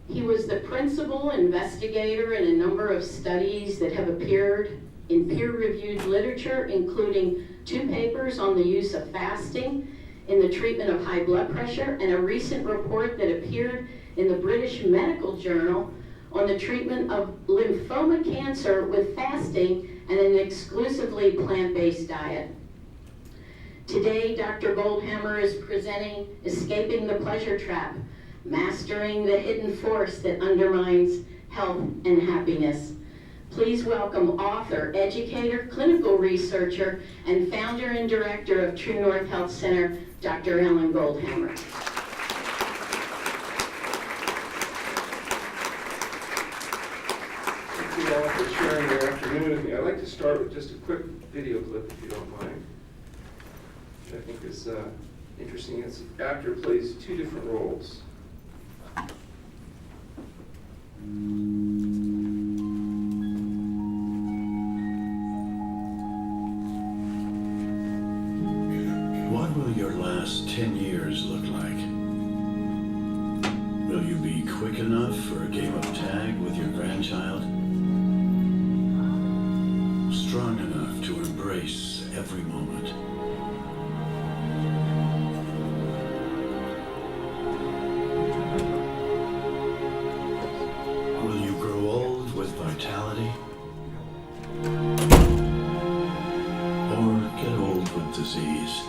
He was the principal investigator in a number of studies that have appeared in peer-reviewed literature, including 2 papers on the use of fasting in the treatment of high blood pressure, and a recent report that appeared in the British Medical Journal on the treatment of lymphoma cancer with fasting and an exclusively plant-based diet. Today, Dr. Goldhamer is presenting Escaping the Pleasure Trap, Mastering the Hidden Force that Undermines Health and Happiness. Please welcome author, educator, clinical researcher, and founder and director of True North Health Center, Dr. Ellen Goldhamer. Thank you all for sharing your afternoon with me. I'd like to start with just a quick video clip, if you don't mind, which I think is interesting. This actor plays 2 different roles. What will your last 10 years look like? Will you be quick enough for a game of tag with your grandchild? Strong enough to embrace every moment? Will you grow old with vitality? Or get old with disease?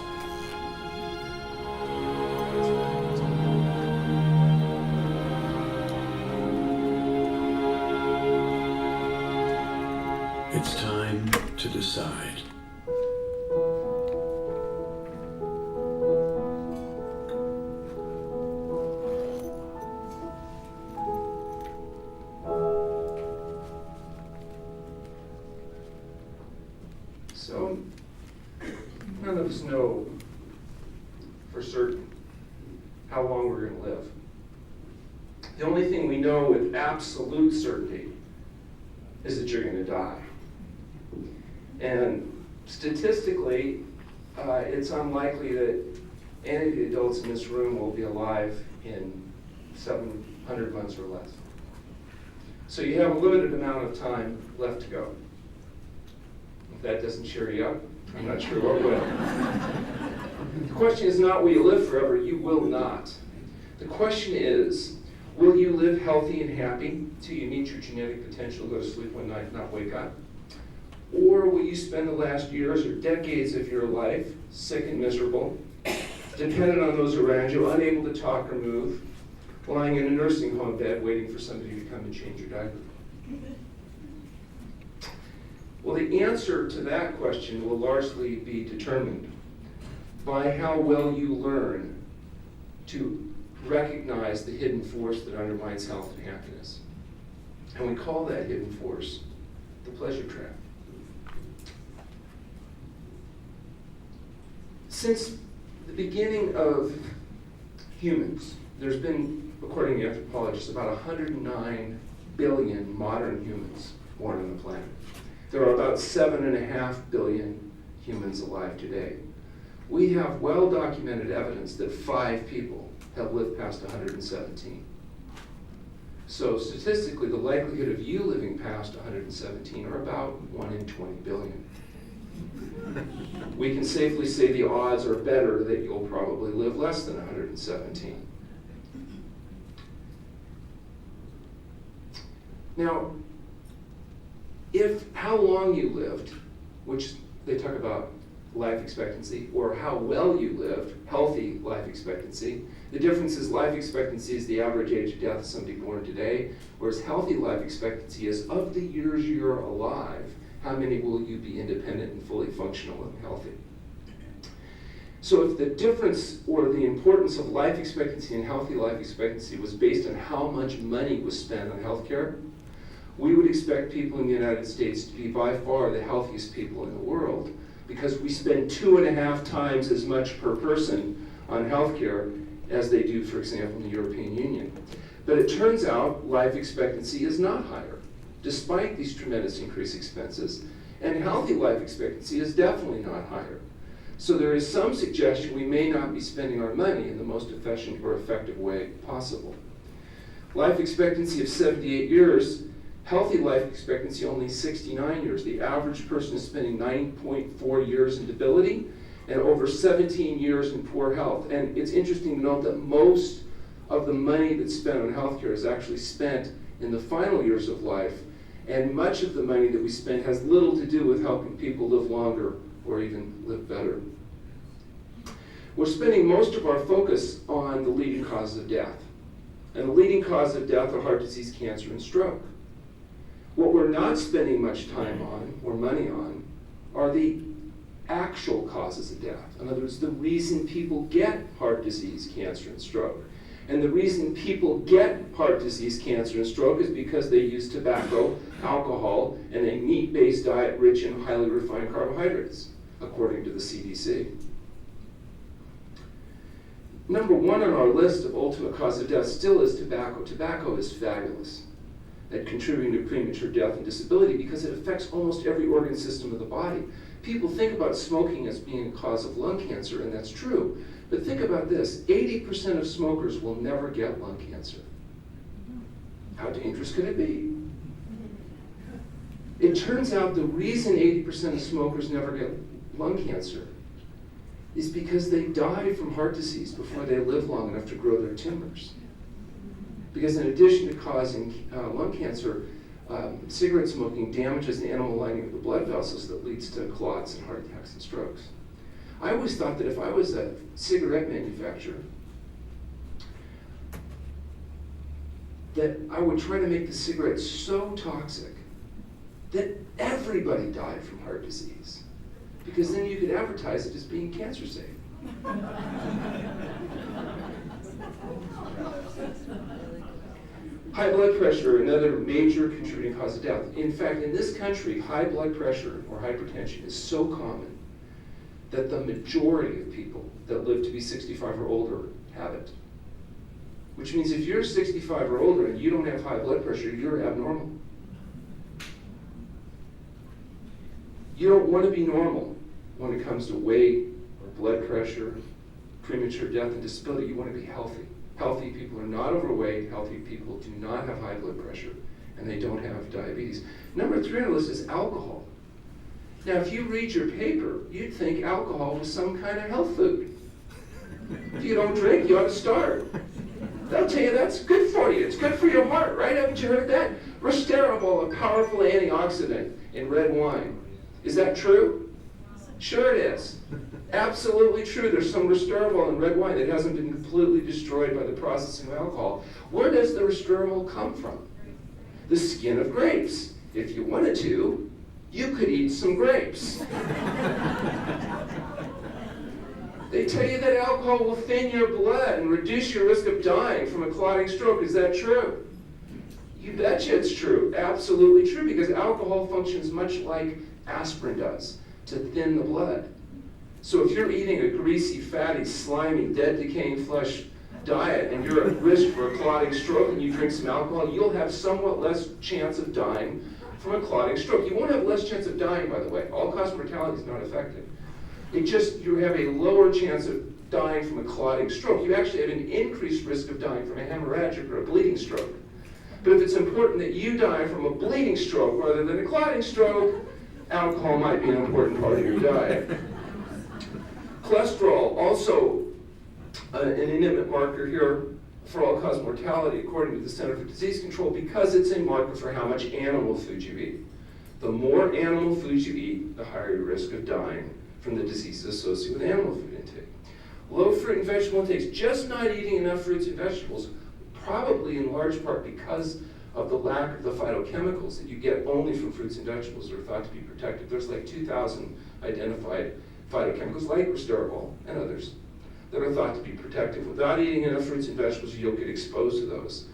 It's time to decide. So, none of us know for certain how long we're going to live. The only thing we know with absolute certainty is that you're going to die. And statistically, it's unlikely that any of the adults in this room will be alive in 700 months or less. So you have a limited amount of time left to go. If that doesn't cheer you up, I'm not sure what will. The question is not will you live forever, you will not. The question is, will you live healthy and happy till you meet your genetic potential, go to sleep one night and not wake up? Or will you spend the last years or decades of your life sick and miserable, dependent on those around you, unable to talk or move, lying in a nursing home bed waiting for somebody to come and change your diaper? Well, the answer to that question will largely be determined by how well you learn to recognize the hidden force that undermines health and happiness. And we call that hidden force the pleasure trap. Since the beginning of humans, there's been, according to anthropologists, about 109 billion modern humans born on the planet. There are about 7.5 billion humans alive today. We have well-documented evidence that 5 people have lived past 117. So statistically, the likelihood of you living past 117 are about 1 in 20 billion. We can safely say the odds are better that you'll probably live less than 117. Now, if how long you lived, which they talk about life expectancy, or how well you lived, healthy life expectancy, the difference is life expectancy is the average age of death of somebody born today, whereas healthy life expectancy is of the years you're alive, how many will you be independent and fully functional and healthy? So if the difference or the importance of life expectancy and healthy life expectancy was based on how much money was spent on healthcare, we would expect people in the United States to be by far the healthiest people in the world, because we spend 2.5 times as much per person on healthcare as they do, for example, in the European Union. But it turns out life expectancy is not higher, despite these tremendous increased expenses, and healthy life expectancy is definitely not higher. So there is some suggestion we may not be spending our money in the most efficient or effective way possible. Life expectancy of 78 years, healthy life expectancy only 69 years. The average person is spending 9.4 years in debility and over 17 years in poor health. And it's interesting to note that most of the money that's spent on healthcare is actually spent in the final years of life, and much of the money that we spend has little to do with helping people live longer or even live better. We're spending most of our focus on the leading causes of death. And the leading causes of death are heart disease, cancer, and stroke. What we're not spending much time on, or money on, are the actual causes of death. In other words, the reason people get heart disease, cancer, and stroke. And the reason people get heart disease, cancer, and stroke is because they use tobacco, alcohol, and a meat-based diet rich in highly refined carbohydrates, according to the CDC. Number one on our list of ultimate cause of death still is tobacco. Tobacco is fabulous at contributing to premature death and disability because it affects almost every organ system of the body. People think about smoking as being a cause of lung cancer, and that's true. But think about this, 80% of smokers will never get lung cancer. How dangerous could it be? It turns out the reason 80% of smokers never get lung cancer is because they die from heart disease before they live long enough to grow their tumors. Because in addition to causing lung cancer, cigarette smoking damages the animal lining of the blood vessels that leads to clots and heart attacks and strokes. I always thought that if I was a cigarette manufacturer, that I would try to make the cigarettes so toxic that everybody died from heart disease. Because then you could advertise it as being cancer safe. High blood pressure, another major contributing cause of death. In fact, in this country, high blood pressure or hypertension is so common that the majority of people that live to be 65 or older have it. Which means if you're 65 or older and you don't have high blood pressure, you're abnormal. You don't want to be normal when it comes to weight or blood pressure, premature death and disability. You want to be healthy. Healthy people are not overweight. Healthy people do not have high blood pressure, and they don't have diabetes. Number 3 on the list is alcohol. Now, if you read your paper, you'd think alcohol was some kind of health food. If you don't drink, you ought to start. They'll tell you that's good for you. It's good for your heart, right? Haven't you heard that? Resveratrol, a powerful antioxidant in red wine. Is that true? Sure it is. Absolutely true. There's some resveratrol in red wine that hasn't been completely destroyed by the processing of alcohol. Where does the resveratrol come from? The skin of grapes. If you wanted to, you could eat some grapes. They tell you that alcohol will thin your blood and reduce your risk of dying from a clotting stroke. Is that true? You betcha it's true. Absolutely true, because alcohol functions much like aspirin does, to thin the blood. So if you're eating a greasy, fatty, slimy, dead, decaying flesh diet and you're at risk for a clotting stroke and you drink some alcohol, you'll have somewhat less chance of dying from a clotting stroke. You won't have less chance of dying, by the way. All-cause mortality is not affected. You have a lower chance of dying from a clotting stroke. You actually have an increased risk of dying from a hemorrhagic or a bleeding stroke. But if it's important that you die from a bleeding stroke rather than a clotting stroke, alcohol might be an important part of your diet. Cholesterol, also an intimate marker here for all-cause mortality, according to the Center for Disease Control, because it's a marker for how much animal food you eat. The more animal food you eat, the higher your risk of dying from the diseases associated with animal food intake. Low fruit and vegetable intake, just not eating enough fruits and vegetables, probably in large part because of the lack of the phytochemicals that you get only from fruits and vegetables that are thought to be protective. There's like 2,000 identified phytochemicals like resveratrol and others that are thought to be protective. Without eating enough fruits and vegetables, you'll get exposed to those.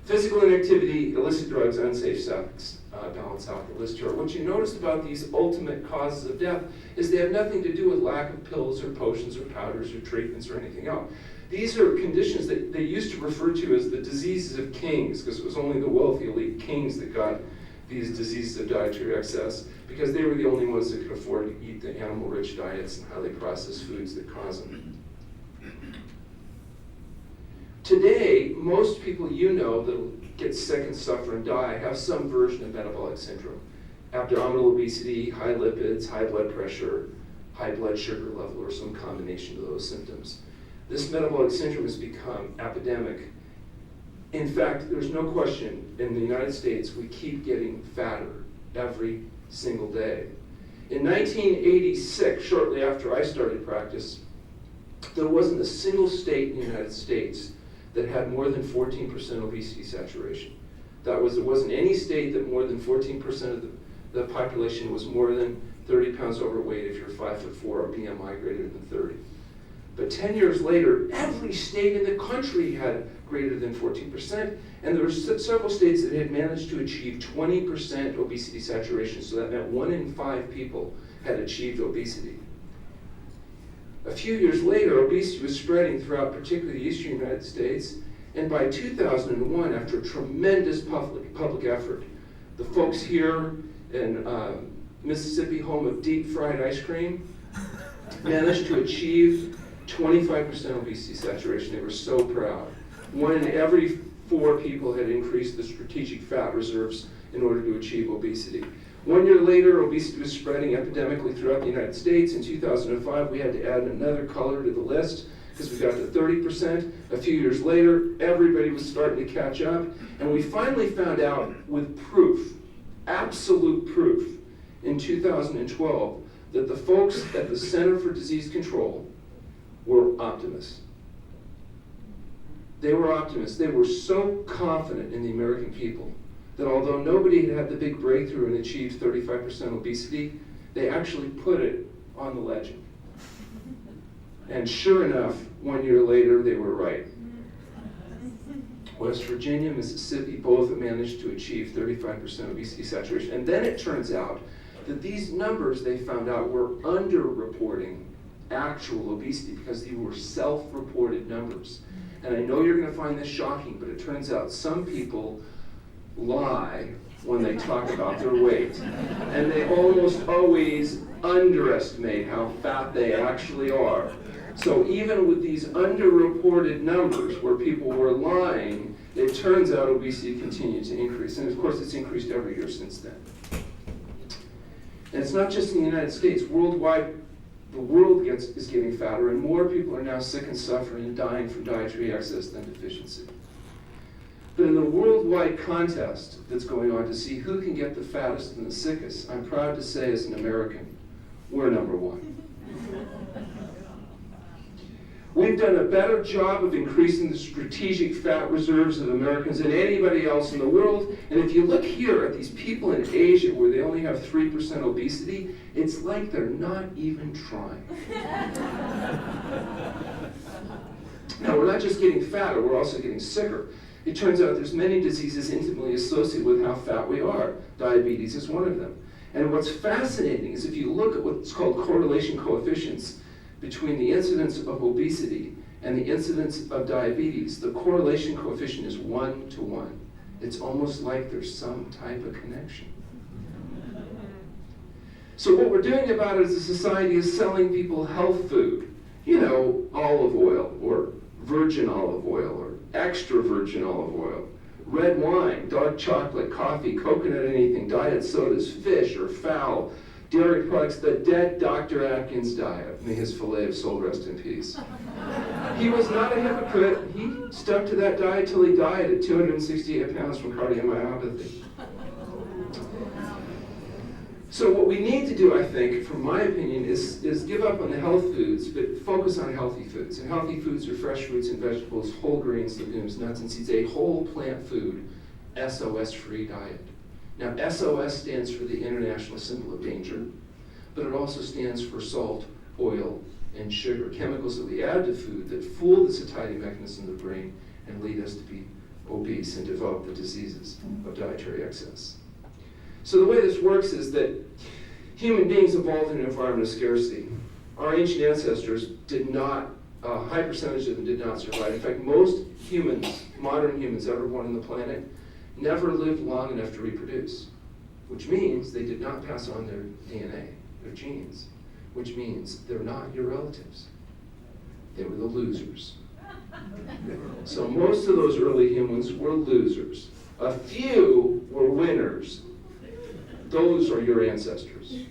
Physical inactivity, illicit drugs, unsafe sex, balance out the list here. What you notice about these ultimate causes of death is they have nothing to do with lack of pills or potions or powders or treatments or anything else. These are conditions that they used to refer to as the diseases of kings, because it was only the wealthy elite kings that got these diseases of dietary excess, because they were the only ones that could afford to eat the animal-rich diets and highly processed foods that cause them. Today, most people you know that get sick and suffer and die have some version of metabolic syndrome. Abdominal obesity, high lipids, high blood pressure, high blood sugar level, or some combination of those symptoms. This metabolic syndrome has become epidemic. In fact, there's no question, in the United States, we keep getting fatter every single day. In 1986, shortly after I started practice, there wasn't a single state in the United States that had more than 14% obesity saturation. There wasn't any state that more than 14% of the population was more than 30 pounds overweight if you're 5'4" or BMI greater than 30. But 10 years later, every state in the country had greater than 14%, and there were several states that had managed to achieve 20% obesity saturation, so that meant 1 in 5 people had achieved obesity. A few years later, obesity was spreading throughout particularly the eastern United States, and by 2001, after tremendous public effort, the folks here in Mississippi, home of deep fried ice cream, managed to achieve 25% obesity saturation. They were so proud. 1 in every 4 people had increased the strategic fat reserves in order to achieve obesity. 1 year later, obesity was spreading epidemically throughout the United States. In 2005, we had to add another color to the list because we got to 30%. A few years later, everybody was starting to catch up. And we finally found out with proof, absolute proof, in 2012, that the folks at the Center for Disease Control were optimists. They were optimists. They were so confident in the American people that although nobody had had the big breakthrough and achieved 35% obesity, they actually put it on the legend. And sure enough, 1 year later, they were right. West Virginia, Mississippi, both managed to achieve 35% obesity saturation. And then it turns out that these numbers, they found out, were underreporting actual obesity because they were self-reported numbers. And I know you're going to find this shocking, but it turns out some people lie when they talk about their weight. And they almost always underestimate how fat they actually are. So even with these underreported numbers where people were lying, it turns out obesity continued to increase. And of course, it's increased every year since then. And it's not just in the United States. Worldwide, the world is getting fatter, and more people are now sick and suffering and dying from dietary excess than deficiency. But in the worldwide contest that's going on to see who can get the fattest and the sickest, I'm proud to say as an American, we're number 1. We've done a better job of increasing the strategic fat reserves of Americans than anybody else in the world. And if you look here at these people in Asia where they only have 3% obesity, it's like they're not even trying. Now, we're not just getting fatter, we're also getting sicker. It turns out there's many diseases intimately associated with how fat we are. Diabetes is one of them. And what's fascinating is if you look at what's called correlation coefficients between the incidence of obesity and the incidence of diabetes, the correlation coefficient is 1 to 1. It's almost like there's some type of connection. So what we're doing about it as a society is selling people health food. You know, olive oil, or virgin olive oil, or extra virgin olive oil, red wine, dark chocolate, coffee, coconut, anything, diet sodas, fish or fowl, dairy products, the dead Dr. Atkins diet. May his fillet of soul rest in peace. He was not a hypocrite. He stuck to that diet till he died at 268 pounds from cardiomyopathy. So what we need to do, I think, from my opinion, is give up on the health foods, but focus on healthy foods. And healthy foods are fresh fruits and vegetables, whole grains, legumes, nuts, and seeds, a whole plant food, SOS-free diet. Now, SOS stands for the International Symbol of Danger, but it also stands for salt, oil, and sugar, chemicals that we add to food that fool the satiety mechanism of the brain and lead us to be obese and develop the diseases of dietary excess. So the way this works is that human beings evolved in an environment of scarcity. Our ancient ancestors did not, a high percentage of them did not survive. In fact, most humans, modern humans ever born on the planet, never lived long enough to reproduce, which means they did not pass on their DNA, their genes, which means they're not your relatives. They were the losers. So most of those early humans were losers. A few were winners. Those are your ancestors.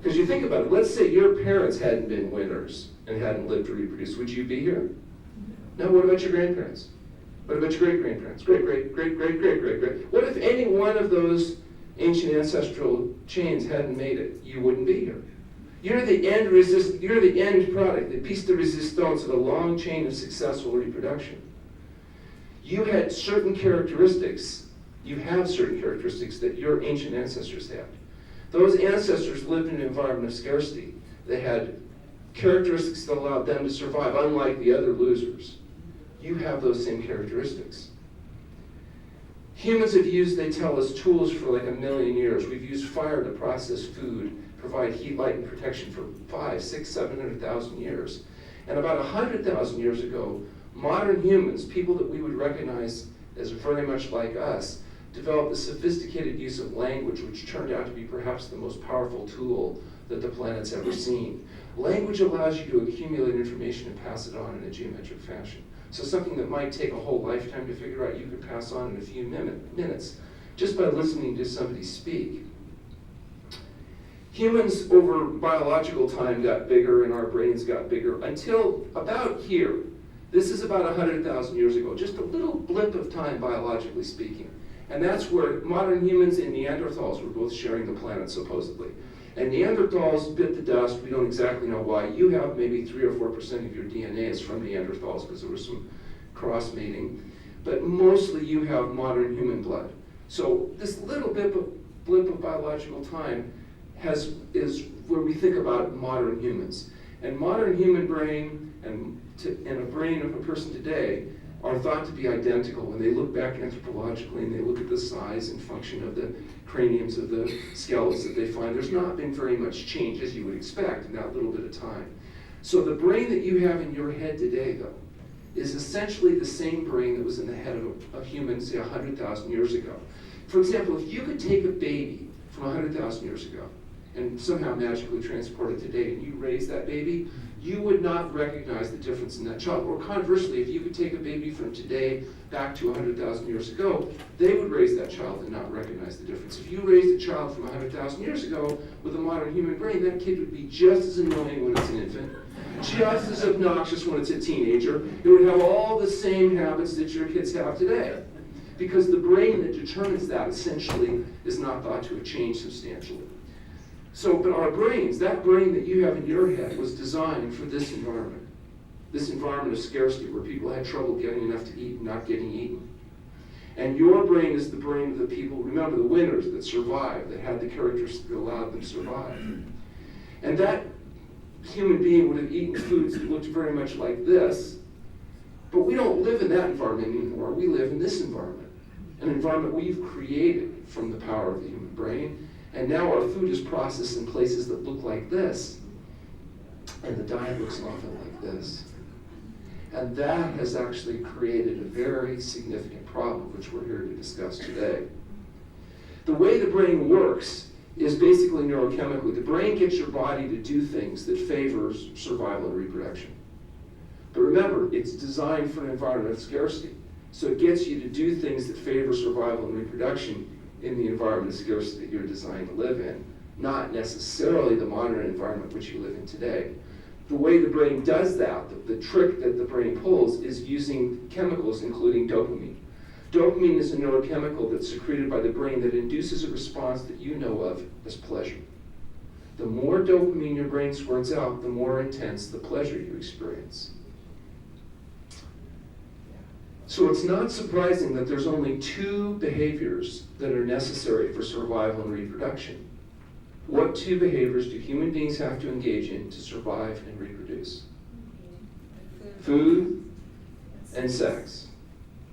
Because you think about it, let's say your parents hadn't been winners and hadn't lived to reproduce, would you be here? Now what about your grandparents? What about your great-grandparents? Great-great-great-great-great-great-great. What if any one of those ancient ancestral chains hadn't made it? You wouldn't be here. You're the end product, the piece de resistance of a long chain of successful reproduction. You had certain characteristics, you have certain characteristics that your ancient ancestors had. Those ancestors lived in an environment of scarcity. They had characteristics that allowed them to survive, unlike the other losers. You have those same characteristics. Humans have used, they tell us, tools for like 1 million years. We've used fire to process food, provide heat, light, and protection for 500, 600, 700,000 years. And about 100,000 years ago, modern humans, people that we would recognize as very much like us, developed the sophisticated use of language, which turned out to be perhaps the most powerful tool that the planet's ever seen. Language allows you to accumulate information and pass it on in a geometric fashion. So something that might take a whole lifetime to figure out, you could pass on in a few minutes, just by listening to somebody speak. Humans over biological time got bigger and our brains got bigger until about here. This is about 100,000 years ago, just a little blip of time biologically speaking. And that's where modern humans and Neanderthals were both sharing the planet, supposedly. And Neanderthals bit the dust. We don't exactly know why. You have maybe 3 or 4% of your DNA is from Neanderthals because there was some cross-mating. But mostly you have modern human blood. So this little blip of biological time is where we think about modern humans. And modern human brain and a brain of a person today are thought to be identical when they look back anthropologically and they look at the size and function of the craniums of the skeletons that they find. There's not been very much change, as you would expect, in that little bit of time. So the brain that you have in your head today, though, is essentially the same brain that was in the head of a human, say, 100,000 years ago. For example, if you could take a baby from 100,000 years ago and somehow magically transport it today and you raise that baby, you would not recognize the difference in that child. Or conversely, if you could take a baby from today back to 100,000 years ago, they would raise that child and not recognize the difference. If you raised a child from 100,000 years ago with a modern human brain, that kid would be just as annoying when it's an infant, just as obnoxious when it's a teenager. It would have all the same habits that your kids have today. Because the brain that determines that essentially is not thought to have changed substantially. So, but our brains, that brain that you have in your head was designed for this environment of scarcity where people had trouble getting enough to eat and not getting eaten. And your brain is the brain of the people, remember, the winners that survived, that had the characteristics that allowed them to survive. And that human being would have eaten foods that looked very much like this, but we don't live in that environment anymore. We live in this environment, an environment we've created from the power of the human brain. And now our food is processed in places that look like this, and the diet looks often like this. And that has actually created a very significant problem, which we're here to discuss today. The way the brain works is basically neurochemically. The brain gets your body to do things that favors survival and reproduction. But remember, it's designed for an environment of scarcity. So it gets you to do things that favor survival and reproduction in the environment of scarcity that you're designed to live in, not necessarily the modern environment which you live in today. The way the brain does that, the trick that the brain pulls, is using chemicals, including dopamine. Dopamine is a neurochemical that's secreted by the brain that induces a response that you know of as pleasure. The more dopamine your brain squirts out, the more intense the pleasure you experience. So it's not surprising that there's only 2 behaviors that are necessary for survival and reproduction. What 2 behaviors do human beings have to engage in to survive and reproduce? Food and sex.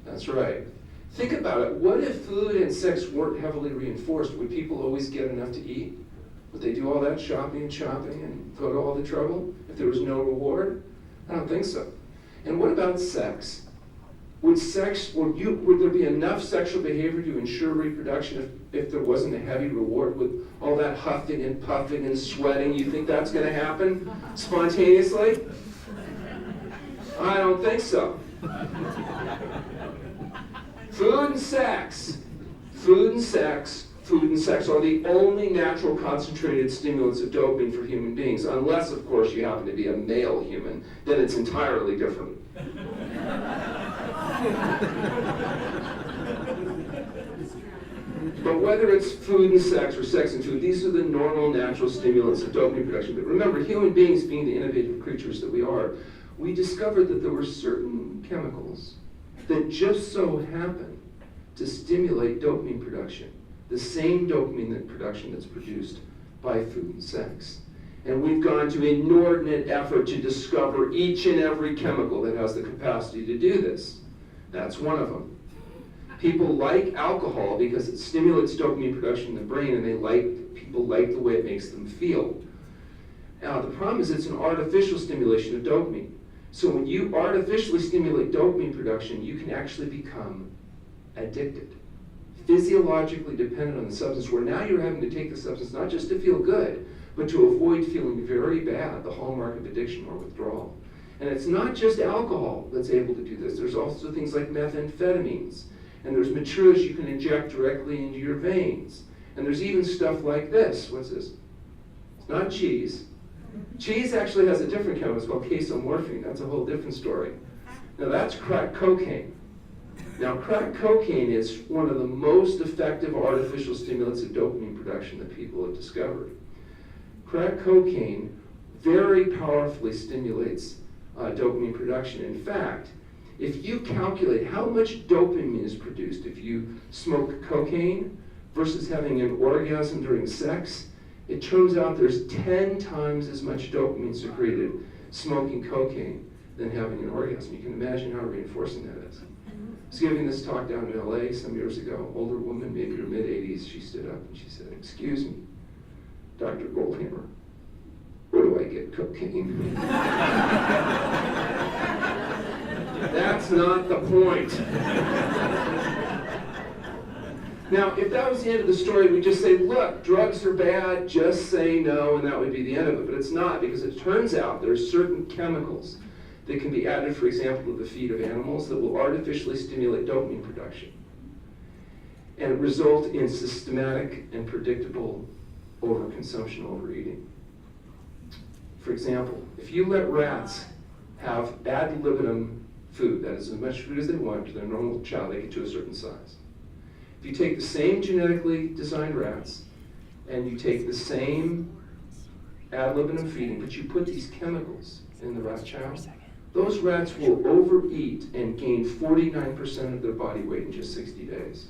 That's right. Think about it. What if food and sex weren't heavily reinforced? Would people always get enough to eat? Would they do all that shopping and shopping and go to all the trouble if there was no reward? I don't think so. And what about sex? Would there be enough sexual behavior to ensure reproduction if there wasn't a heavy reward with all that huffing and puffing and sweating? You think that's going to happen spontaneously? I don't think so. Food and sex. Food and sex are the only natural concentrated stimulants of dopamine for human beings, unless, of course, you happen to be a male human. Then it's entirely different. But whether it's food and sex or sex and food, these are the normal natural stimulants of dopamine production. But remember, human beings, being the innovative creatures that we are, we discovered that there were certain chemicals that just so happen to stimulate dopamine production, the same dopamine production that's produced by food and sex. And we've gone to inordinate effort to discover each and every chemical that has the capacity to do this. That's one of them. People like alcohol because it stimulates dopamine production in the brain, and people like the way it makes them feel. Now, the problem is it's an artificial stimulation of dopamine. So when you artificially stimulate dopamine production, you can actually become addicted, physiologically dependent on the substance, where now you're having to take the substance not just to feel good, but to avoid feeling very bad, the hallmark of addiction or withdrawal. And it's not just alcohol that's able to do this. There's also things like methamphetamines. And there's materials you can inject directly into your veins. And there's even stuff like this. What's this? It's not cheese. Cheese actually has a different chemical. It's called casomorphine. That's a whole different story. Now that's crack cocaine. Now crack cocaine is one of the most effective artificial stimulants of dopamine production that people have discovered. Crack cocaine very powerfully stimulates dopamine production. In fact, if you calculate how much dopamine is produced if you smoke cocaine versus having an orgasm during sex, it turns out there's 10 times as much dopamine secreted smoking cocaine than having an orgasm. You can imagine how reinforcing that is. I was giving this talk down in LA some years ago. Older woman, maybe her mid-80s, she stood up and she said, "Excuse me, Dr. Goldhamer, where do I get cocaine?" That's not the point. Now, if that was the end of the story, we'd just say, look, drugs are bad, just say no, and that would be the end of it. But it's not, because it turns out there are certain chemicals that can be added, for example, to the feed of animals that will artificially stimulate dopamine production and result in systematic and predictable overconsumption, overeating. For example, if you let rats have ad libitum food, that is as much food as they want to their normal child, they get to a certain size. If you take the same genetically designed rats and you take the same ad libitum feeding, but you put these chemicals in the rat child, those rats will overeat and gain 49% of their body weight in just 60 days.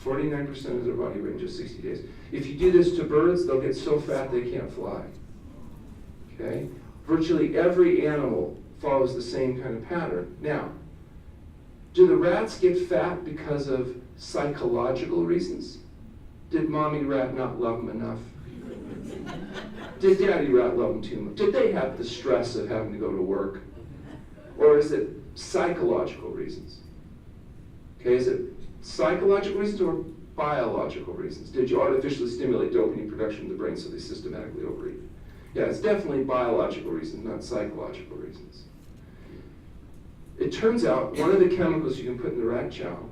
49% of their body weight in just 60 days. If you do this to birds, they'll get so fat they can't fly. Okay? Virtually every animal follows the same kind of pattern. Now, do the rats get fat because of psychological reasons? Did mommy rat not love them enough? Did daddy rat love them too much? Did they have the stress of having to go to work? Or is it psychological reasons? Okay, is it psychological reasons or biological reasons? Did you artificially stimulate dopamine production in the brain so they systematically overeat? Yeah, it's definitely biological reasons, not psychological reasons. It turns out one of the chemicals you can put in the rat chow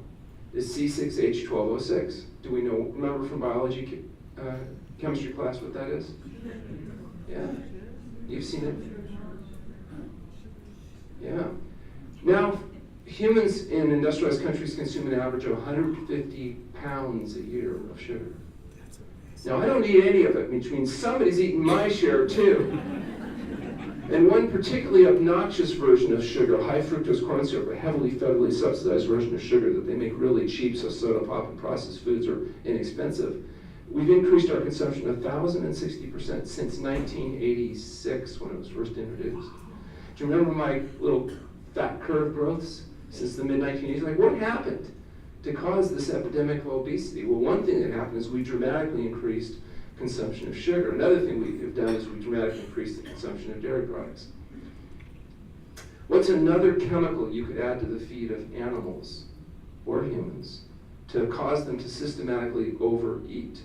is C6H12O6. Do we know, remember from biology chemistry class what that is? Yeah? You've seen it? Yeah. Now, humans in industrialized countries consume an average of 150 pounds a year of sugar. Now, I don't eat any of it, which means somebody's eating my share too. And one particularly obnoxious version of sugar, high fructose corn syrup, a heavily federally subsidized version of sugar that they make really cheap so soda pop and processed foods are inexpensive. We've increased our consumption 1,060% since 1986 when it was first introduced. Do you remember my little fat curve growths since the mid-1980s? Like, what happened to cause this epidemic of obesity? Well, one thing that happened is we dramatically increased consumption of sugar. Another thing we have done is we dramatically increased the consumption of dairy products. What's another chemical you could add to the feed of animals or humans to cause them to systematically overeat?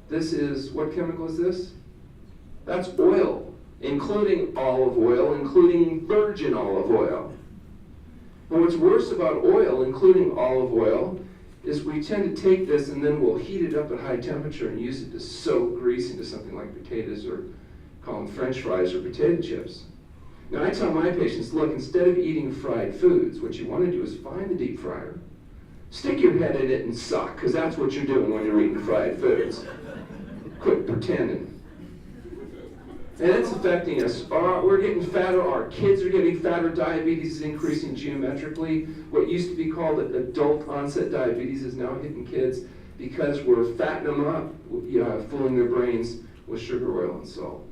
This is, what chemical is this? That's oil. including olive oil, including virgin olive oil. And what's worse about oil, including olive oil, is we tend to take this and then we'll heat it up at high temperature and use it to soak grease into something like potatoes, or call them French fries or potato chips. Now I tell my patients, look, instead of eating fried foods, what you want to do is find the deep fryer, stick your head in it and suck, because that's what you're doing when you're eating fried foods. Quit pretending. And it's affecting us. We're getting fatter, our kids are getting fatter, diabetes is increasing geometrically. What used to be called adult onset diabetes is now hitting kids because we're fattening them up, fooling their brains with sugar, oil, and salt.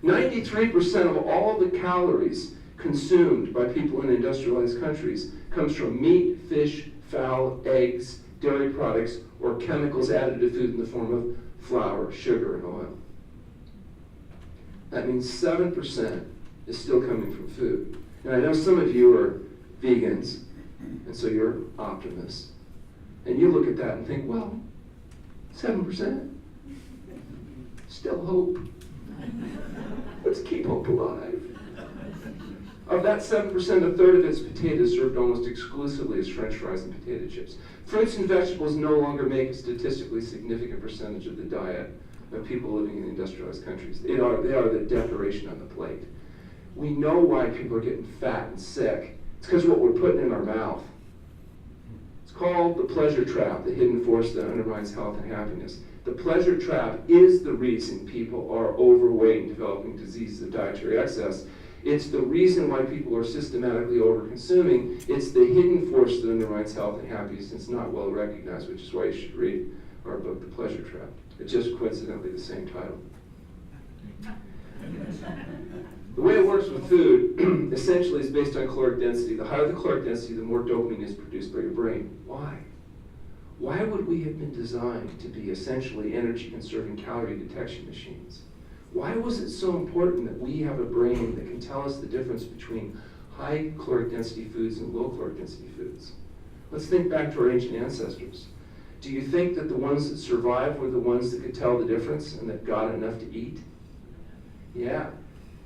93% of all the calories consumed by people in industrialized countries comes from meat, fish, fowl, eggs, dairy products, or chemicals added to food in the form of flour, sugar, and oil. That means 7% is still coming from food. And I know some of you are vegans, and so you're optimists. And you look at that and think, well, 7%? Still hope. Let's keep hope alive. Of that 7%, a third of it's potatoes, served almost exclusively as French fries and potato chips. Fruits and vegetables no longer make a statistically significant percentage of the diet of people living in industrialized countries. They are the decoration on the plate. We know why people are getting fat and sick. It's because of what we're putting in our mouth. It's called the pleasure trap, the hidden force that undermines health and happiness. The pleasure trap is the reason people are overweight and developing diseases of dietary excess. It's the reason why people are systematically over-consuming. It's the hidden force that undermines health and happiness. It's not well recognized, which is why you should read our book, The Pleasure Trap. It's just coincidentally the same title. The way it works with food essentially is based on caloric density. The higher the caloric density, the more dopamine is produced by your brain. Why? Why would we have been designed to be essentially energy-conserving calorie detection machines? Why was it so important that we have a brain that can tell us the difference between high caloric density foods and low caloric density foods? Let's think back to our ancient ancestors. Do you think that the ones that survived were the ones that could tell the difference and that got enough to eat? Yeah.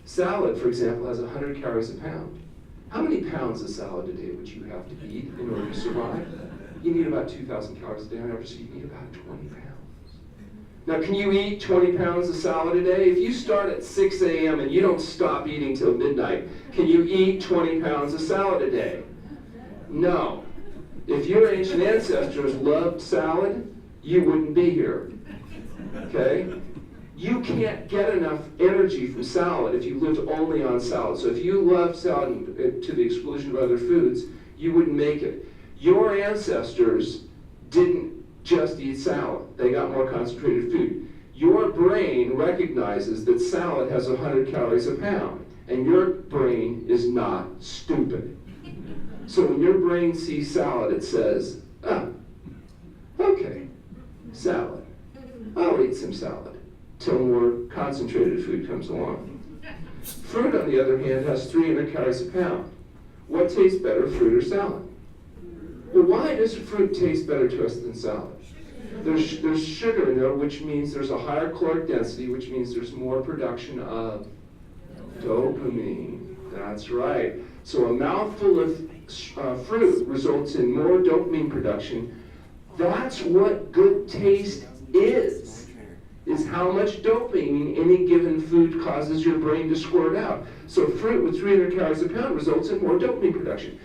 Salad, for example, has 100 calories a pound. How many pounds of salad a day would you have to eat in order to survive? You need about 2,000 calories a day on average, so you need about 20 pounds. Now, can you eat 20 pounds of salad a day? If you start at 6 a.m. and you don't stop eating till midnight, can you eat 20 pounds of salad a day? No. If your ancient ancestors loved salad, you wouldn't be here. Okay? You can't get enough energy from salad if you lived only on salad. So if you loved salad to the exclusion of other foods, you wouldn't make it. Your ancestors didn't just eat salad. They got more concentrated food. Your brain recognizes that salad has 100 calories a pound, and your brain is not stupid. So when your brain sees salad, it says, okay, salad. I'll eat some salad till more concentrated food comes along. Fruit, on the other hand, has 300 calories a pound. What tastes better, fruit or salad? Well, why does fruit taste better to us than salad? There's sugar in there, which means there's a higher caloric density, which means there's more production of dopamine. That's right. So a mouthful of fruit results in more dopamine production. That's what good taste is how much dopamine any given food causes your brain to squirt out. So fruit with 300 calories a pound results in more dopamine production.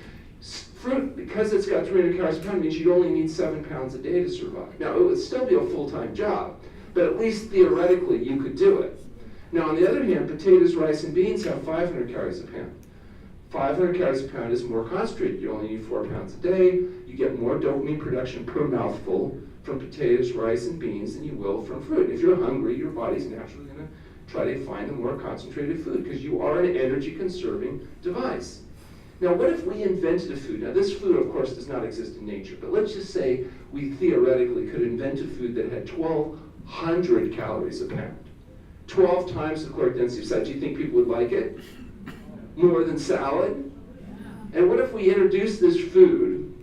Fruit, because it's got 300 calories a pound, means you only need 7 pounds a day to survive. Now, it would still be a full-time job, but at least theoretically you could do it. Now, on the other hand, potatoes, rice, and beans have 500 calories a pound. 500 calories a pound is more concentrated. You only need 4 pounds a day. You get more dopamine production per mouthful from potatoes, rice, and beans than you will from fruit. If you're hungry, your body's naturally going to try to find the more concentrated food because you are an energy-conserving device. Now, what if we invented a food? Now, this food, of course, does not exist in nature, but let's just say we theoretically could invent a food that had 1,200 calories a pound. 12 times the caloric density of salad. Do you think people would like it? More than salad? And what if we introduced this food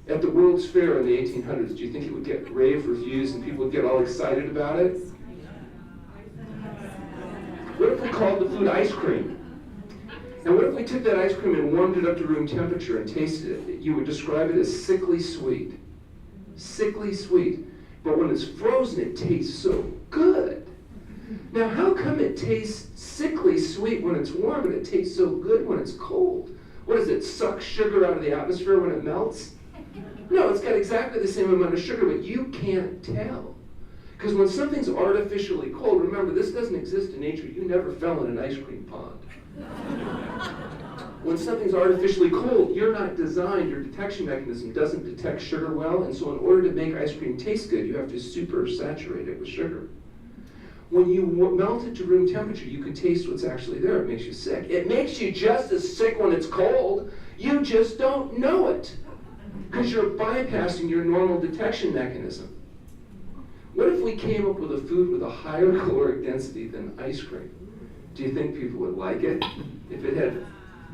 at the World's Fair in the 1800s? Do you think it would get rave reviews and people would get all excited about it? What if if we called the food ice cream? And what if we took that ice cream and warmed it up to room temperature and tasted it? You would describe it as sickly sweet. Sickly sweet. But when it's frozen, it tastes so good. Now, how come it tastes sickly sweet when it's warm and it tastes so good when it's cold? What does it suck sugar out of the atmosphere when it melts? No, it's got exactly the same amount of sugar, but you can't tell. Because when something's artificially cold, remember, this doesn't exist in nature. You never fell in an ice cream pond. When something's artificially cold, you're not designed, your detection mechanism doesn't detect sugar well, and so in order to make ice cream taste good, you have to super saturate it with sugar. When you melt it to room temperature, you can taste what's actually there. It makes you sick. It makes you just as sick when it's cold. You just don't know it because you're bypassing your normal detection mechanism. What if we came up with a food with a higher caloric density than ice cream? Do you think people would like it? If it had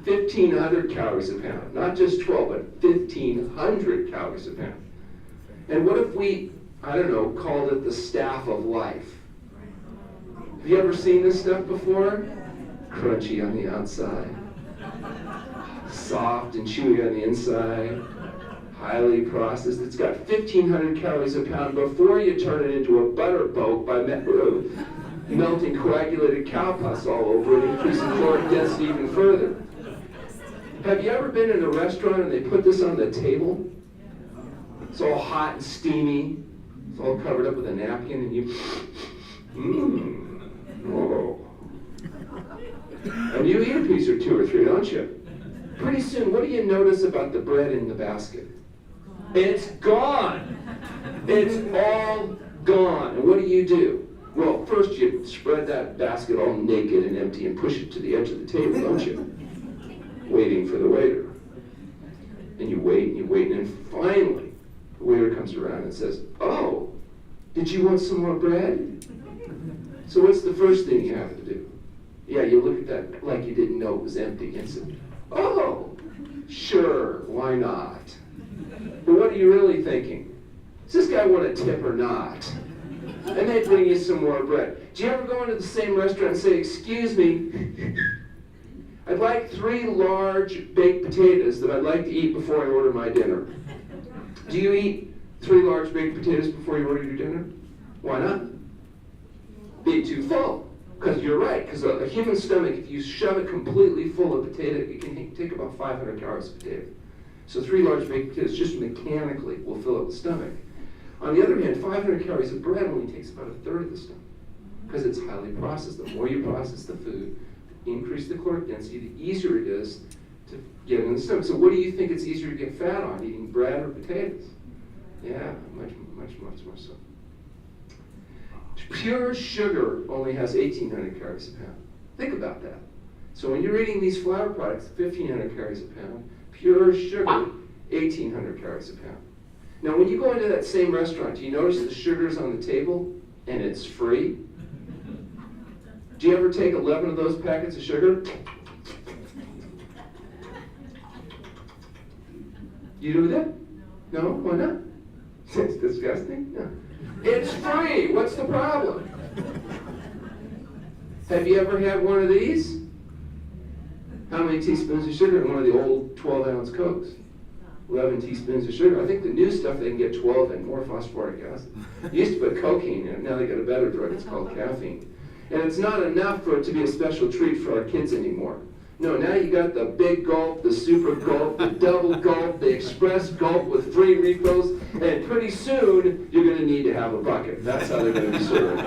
1,500 calories a pound, not just 12, but 1,500 calories a pound. And what if we, I don't know, called it the staff of life? Have you ever seen this stuff before? Crunchy on the outside, soft and chewy on the inside, highly processed. It's got 1,500 calories a pound before you turn it into a butter boat by melting coagulated cow pus all over it, increasing caloric density even further. Have you ever been in a restaurant and they put this on the table? It's all hot and steamy. It's all covered up with a napkin and you, whoa. And you eat a piece or two or three, don't you? Pretty soon, what do you notice about the bread in the basket? It's gone. It's all gone. And what do? Well, first you spread that basket all naked and empty and push it to the edge of the table, don't you? Waiting for the waiter. And you wait, and then finally, the waiter comes around and says, "Oh, did you want some more bread?" So what's the first thing you have to do? Yeah, you look at that like you didn't know it was empty and say, "Oh, sure, why not?" But what are you really thinking? Does this guy want a tip or not? And they bring you some more bread. Do you ever go into the same restaurant and say, "Excuse me, I'd like 3 large baked potatoes that I'd like to eat before I order my dinner"? Do you eat 3 large baked potatoes before you order your dinner? Why not? Be too full. Because you're right, because a human stomach, if you shove it completely full of potato, it can take about 500 calories a potato. So 3 large baked potatoes just mechanically will fill up the stomach. On the other hand, 500 calories of bread only takes about 1/3 of the stomach because it's highly processed. The more you process the food, the increase the caloric density, the easier it is to get in the stomach. So what do you think it's easier to get fat on, eating bread or potatoes? Yeah, much more so. Pure sugar only has 1,800 calories a pound. Think about that. So when you're eating these flour products, 1,500 calories a pound. Pure sugar, 1,800 calories a pound. Now, when you go into that same restaurant, do you notice the sugar's on the table and it's free? Do you ever take 11 of those packets of sugar? You do that? No? Why not? It's disgusting? No. It's free. What's the problem? Have you ever had one of these? How many teaspoons of sugar in one of the old 12-ounce Cokes? 11 teaspoons of sugar. I think the new stuff they can get 12 and more phosphoric acid. You used to put cocaine in it. Now they got a better drug. It's called caffeine. And it's not enough for it to be a special treat for our kids anymore. No, now you got the big gulp, the super gulp, the double gulp, the express gulp with free refills, and pretty soon you're going to need to have a bucket. That's how they're going to be served.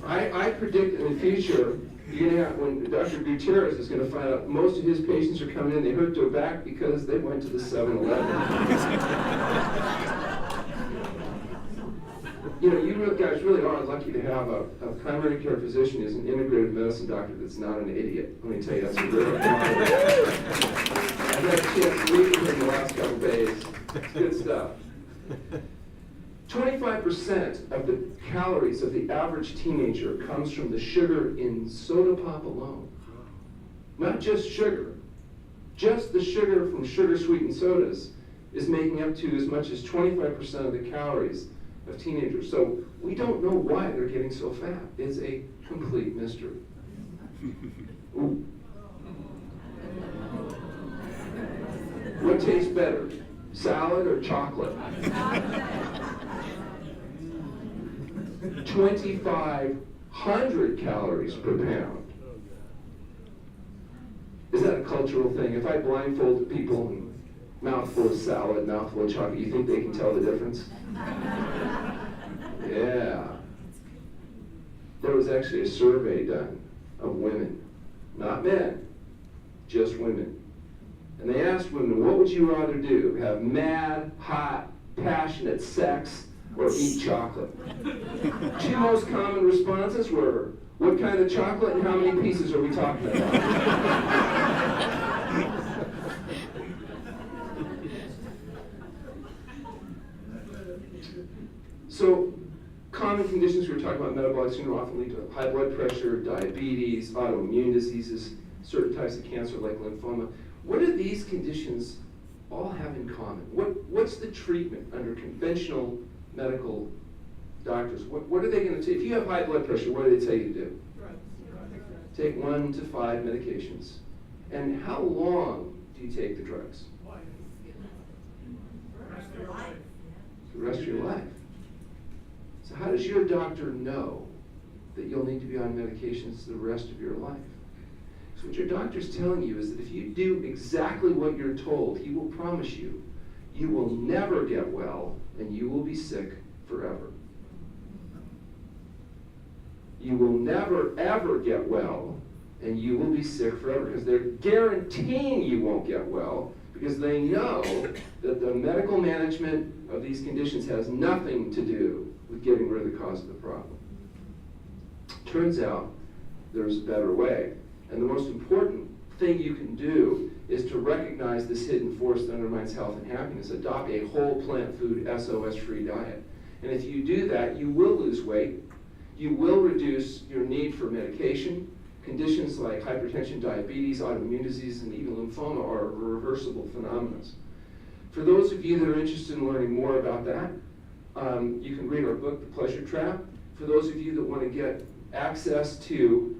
I predict in the future, you're gonna have, when Dr. Gutierrez is going to find out most of his patients are coming in, they hurt their back because they went to the 7-Eleven. You know, you guys really are lucky to have a primary care physician who's an integrative medicine doctor that's not an idiot. Let me tell you, that's a real honor. I've had a chance to meet with him in the last couple days. It's good stuff. 25% of the calories of the average teenager comes from the sugar in soda pop alone. Not just sugar. Just the sugar from sugar-sweetened sodas is making up to as much as 25% of the calories of teenagers. So we don't know why they're getting so fat. It's a complete mystery. Ooh. What tastes better, salad or chocolate? 2,500 calories per pound. Is that a cultural thing? If I blindfold people and mouthful of salad, mouthful of chocolate, you think they can tell the difference? Yeah. There was actually a survey done of women, not men, just women. And they asked women, what would you rather do? Have mad, hot, passionate sex or eat chocolate? Two most common responses were, what kind of chocolate and how many pieces are we talking about? So, common conditions, we were talking about metabolic syndrome often lead to high blood pressure, diabetes, autoimmune diseases, certain types of cancer like lymphoma. What do these conditions all have in common? What's the treatment under conventional medical doctors? What are they going to take? If you have high blood pressure, what do they tell you to do? Take 1 to 5 medications. And how long do you take the drugs? The rest of your life. So how does your doctor know that you'll need to be on medications the rest of your life? So what your doctor's telling you is that if you do exactly what you're told, he will promise you, you will never get well and you will be sick forever. You will never ever get well and you will be sick forever, because they're guaranteeing you won't get well, because they know that the medical management of these conditions has nothing to do with getting rid of the cause of the problem. Turns out there's a better way. And the most important thing you can do is to recognize this hidden force that undermines health and happiness. Adopt a whole plant food, SOS-free diet. And if you do that, you will lose weight. You will reduce your need for medication. Conditions like hypertension, diabetes, autoimmune disease, and even lymphoma are reversible phenomena. For those of you that are interested in learning more about that, you can read our book, The Pleasure Trap. For those of you that want to get access to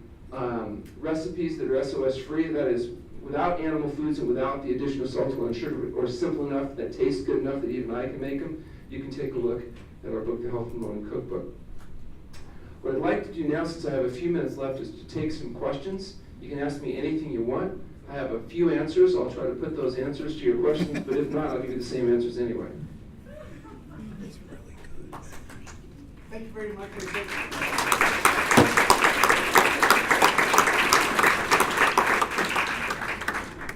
recipes that are SOS-free, that is without animal foods and without the addition of salt and sugar, or simple enough that tastes good enough that even I can make them, you can take a look at our book, The Health Promoting Cookbook. What I'd like to do now, since I have a few minutes left, is to take some questions. You can ask me anything you want. I have a few answers. I'll try to put those answers to your questions, but if not, I'll give you the same answers anyway. That's really good. Thank you very much.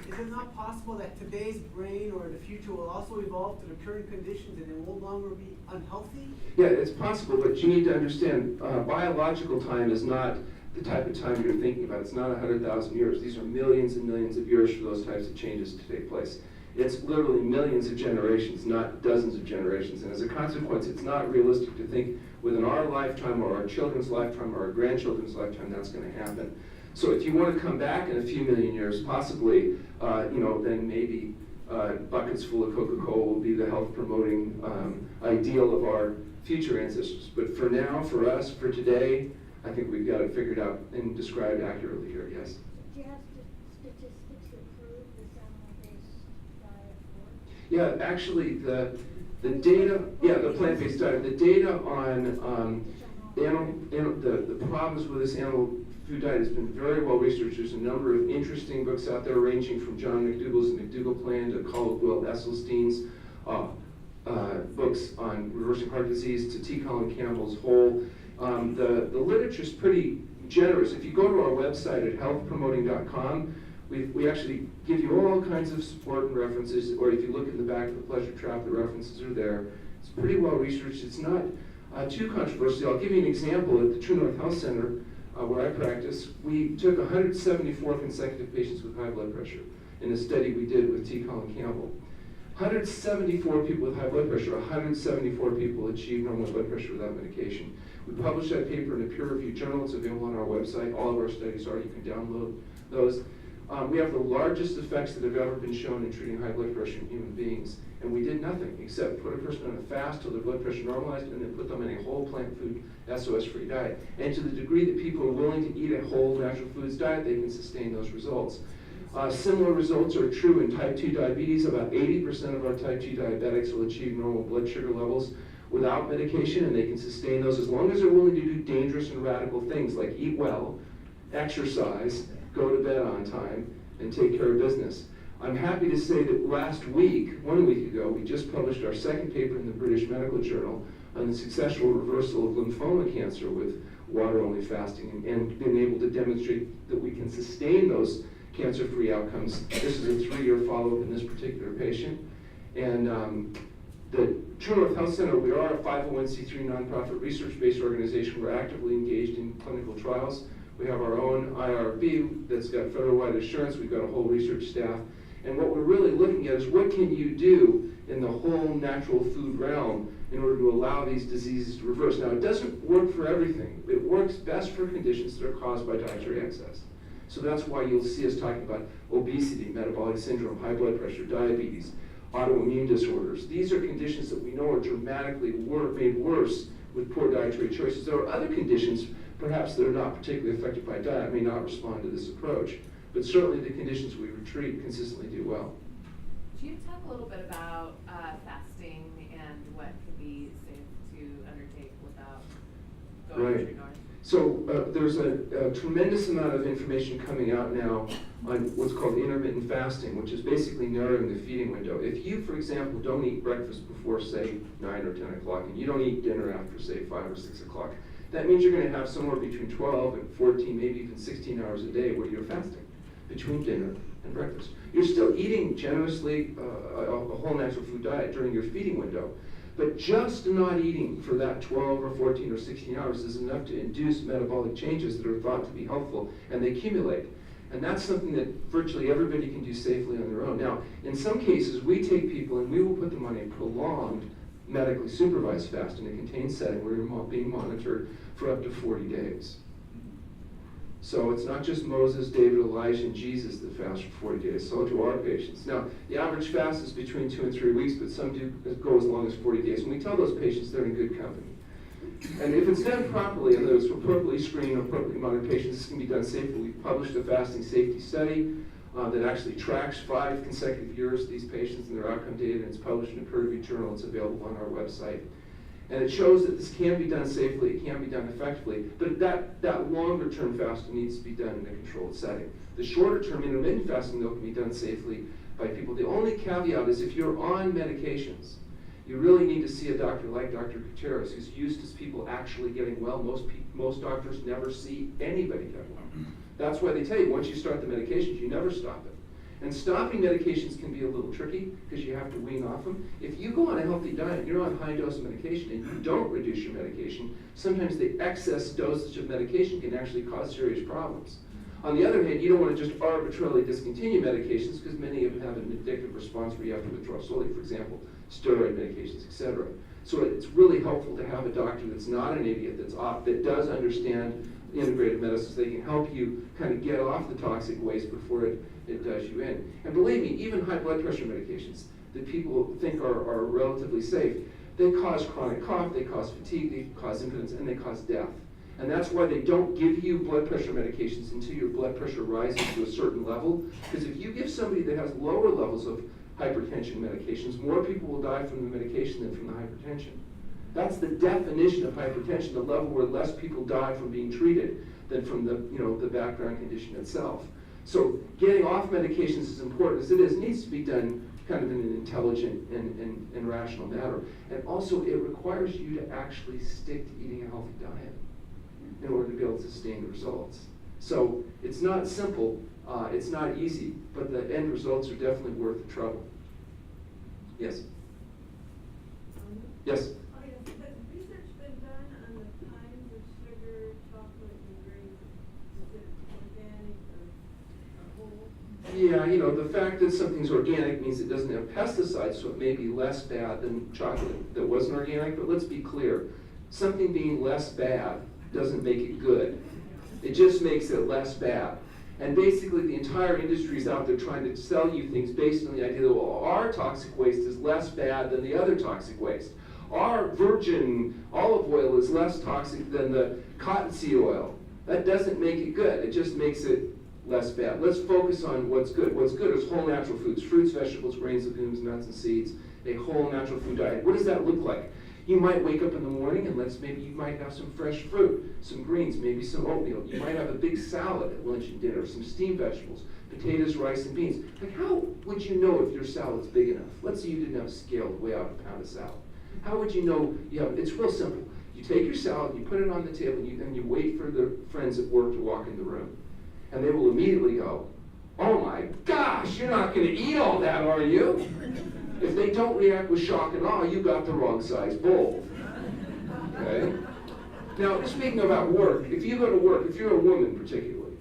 Is it not possible that today's brain or the future will also evolve to the current conditions and it will no longer be unhealthy? Yeah, it's possible, but you need to understand biological time is not the type of time you're thinking about. It's not 100,000 years. These are millions and millions of years for those types of changes to take place. It's literally millions of generations, not dozens of generations. And as a consequence, it's not realistic to think within our lifetime or our children's lifetime or our grandchildren's lifetime that's going to happen. So if you want to come back in a few million years, possibly, then maybe buckets full of Coca-Cola will be the health-promoting ideal of our future ancestors. But for now, for us, for today, I think we've got it figured out and described accurately here, yes? Do you have statistics that prove this animal-based diet works? Yeah, actually, the data, the plant-based diet, the data on the problems with this animal food diet has been very well researched. There's a number of interesting books out there, ranging from John McDougall's The McDougall Plan to Caldwell Esselstyn's books on reversing heart disease to T. Colin Campbell's Whole. The literature is pretty generous. If you go to our website at healthpromoting.com, we actually give you all kinds of support and references, or if you look in the back of the Pleasure Trap, the references are there. It's pretty well researched. It's not too controversial. I'll give you an example. At the True North Health Center, where I practice, we took 174 consecutive patients with high blood pressure in a study we did with T. Colin Campbell. 174 people with high blood pressure, 174 people achieved normal blood pressure without medication. We published that paper in a peer-reviewed journal. It's available on our website. All of our studies are. You can download those. We have the largest effects that have ever been shown in treating high blood pressure in human beings. And we did nothing except put a person on a fast till their blood pressure normalized and then put them in a whole plant food SOS-free diet. And to the degree that people are willing to eat a whole natural foods diet, they can sustain those results. Similar results are true in type 2 diabetes. About 80% of our type 2 diabetics will achieve normal blood sugar levels without medication, and they can sustain those as long as they're willing to do dangerous and radical things like eat well, exercise, go to bed on time, and take care of business. I'm happy to say that last week, 1 week ago, we just published our second paper in the British Medical Journal on the successful reversal of lymphoma cancer with water-only fasting, and been able to demonstrate that we can sustain those cancer-free outcomes. This is a 3-year follow-up in this particular patient. And the True North Health Center, we are a 501c3 nonprofit research-based organization. We're actively engaged in clinical trials. We have our own IRB that's got federal-wide assurance. We've got a whole research staff. And what we're really looking at is what can you do in the whole natural food realm in order to allow these diseases to reverse. Now, it doesn't work for everything. It works best for conditions that are caused by dietary excess. So that's why you'll see us talking about obesity, metabolic syndrome, high blood pressure, diabetes, autoimmune disorders. These are conditions that we know are dramatically made worse with poor dietary choices. There are other conditions, perhaps, that are not particularly affected by diet, may not respond to this approach. But certainly the conditions we treat consistently do well. Could you talk a little bit about fasting and what could be safe to undertake without going to True North? So there's a tremendous amount of information coming out now on what's called intermittent fasting, which is basically narrowing the feeding window. If you, for example, don't eat breakfast before, say, 9 or 10 o'clock, and you don't eat dinner after, say, 5 or 6 o'clock, that means you're going to have somewhere between 12 and 14, maybe even 16 hours a day where you're fasting between dinner and breakfast. You're still eating generously a whole natural food diet during your feeding window, but just not eating for that 12 or 14 or 16 hours is enough to induce metabolic changes that are thought to be helpful, and they accumulate. And that's something that virtually everybody can do safely on their own. Now, in some cases, we take people and we will put them on a prolonged medically supervised fast in a contained setting where you're being monitored for up to 40 days. So it's not just Moses, David, Elijah, and Jesus that fast for 40 days. So do our patients. Now, the average fast is between 2 and 3 weeks, but some do go as long as 40 days. And we tell those patients they're in good company. And if it's done properly, and there's appropriately screened, appropriately monitored patients, this can be done safely. We've published a fasting safety study that actually tracks 5 consecutive years of these patients and their outcome data, and it's published in a peer-reviewed journal. It's available on our website. And it shows that this can be done safely, it can be done effectively, but that longer-term fasting needs to be done in a controlled setting. The shorter-term intermittent fasting, though, can be done safely by people. The only caveat is if you're on medications, you really need to see a doctor like Dr. Gutierrez, who's used to people actually getting well. Most doctors never see anybody get well. That's why they tell you, once you start the medications, you never stop it. And stopping medications can be a little tricky because you have to wean off them. If you go on a healthy diet, you're on high dose medication, and you don't reduce your medication, sometimes the excess dosage of medication can actually cause serious problems. On the other hand, you don't want to just arbitrarily discontinue medications because many of them have an addictive response where you have to withdraw slowly, for example, steroid medications, etc. So it's really helpful to have a doctor that's not an idiot, that does understand integrative medicine, so they can help you kind of get off the toxic waste before it does you in. And believe me, even high blood pressure medications that people think are relatively safe, they cause chronic cough, they cause fatigue, they cause impotence, and they cause death. And that's why they don't give you blood pressure medications until your blood pressure rises to a certain level. Because if you give somebody that has lower levels of hypertension medications, more people will die from the medication than from the hypertension. That's the definition of hypertension, the level where less people die from being treated than from the background condition itself. So getting off medications, as important as it is, needs to be done kind of in an intelligent and rational manner. And also, it requires you to actually stick to eating a healthy diet in order to be able to sustain the results. So it's not simple, it's not easy, but the end results are definitely worth the trouble. Yes? Yes? Has research been done on the kinds of sugar, chocolate, and drinks? Is it organic or whole? Yeah, the fact that something's organic means it doesn't have pesticides, so it may be less bad than chocolate that wasn't organic, but let's be clear. Something being less bad doesn't make it good. It just makes it less bad. And basically the entire industry is out there trying to sell you things based on the idea that, well, our toxic waste is less bad than the other toxic waste. Our virgin olive oil is less toxic than the cottonseed oil. That doesn't make it good, it just makes it less bad. Let's focus on what's good. What's good is whole natural foods, fruits, vegetables, grains, legumes, nuts, and seeds, a whole natural food diet. What does that look like? You might wake up in the morning and maybe you might have some fresh fruit, some greens, maybe some oatmeal. You might have a big salad at lunch and dinner, some steamed vegetables, potatoes, rice, and beans. Like, how would you know if your salad's big enough? Let's say you didn't have scale to weigh out a pound of salad. How would you know it's real simple. You take your salad, you put it on the table, and you wait for the friends at work to walk in the room. And they will immediately go, oh my gosh, you're not going to eat all that, are you? If they don't react with shock and awe, you got the wrong size bowl. Okay? Now, speaking about work, if you go to work, if you're a woman particularly,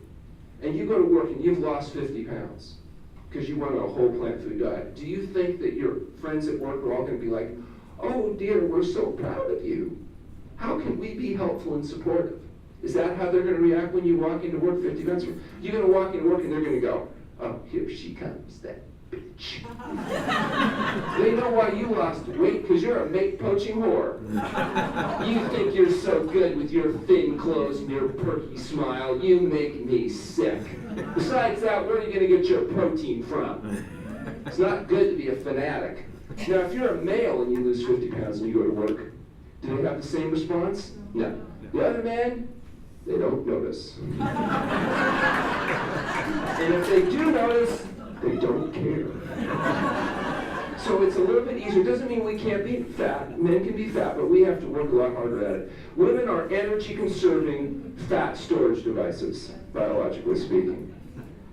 and you go to work and you've lost 50 pounds because you run a whole plant food diet, do you think that your friends at work are all going to be like, oh dear, we're so proud of you. How can we be helpful and supportive? Is that how they're going to react when you walk into work 50 pounds? You're going to walk into work and they're going to go, oh, here she comes, that bitch. They know why you lost weight, because you're a mate-poaching whore. You think you're so good with your thin clothes and your perky smile. You make me sick. Besides that, where are you going to get your protein from? It's not good to be a fanatic. Now, if you're a male and you lose 50 pounds and you go to work, do they have the same response? No. The other men, they don't notice. And if they do notice, they don't care. So it's a little bit easier. It doesn't mean we can't be fat. Men can be fat, but we have to work a lot harder at it. Women are energy-conserving fat storage devices, biologically speaking.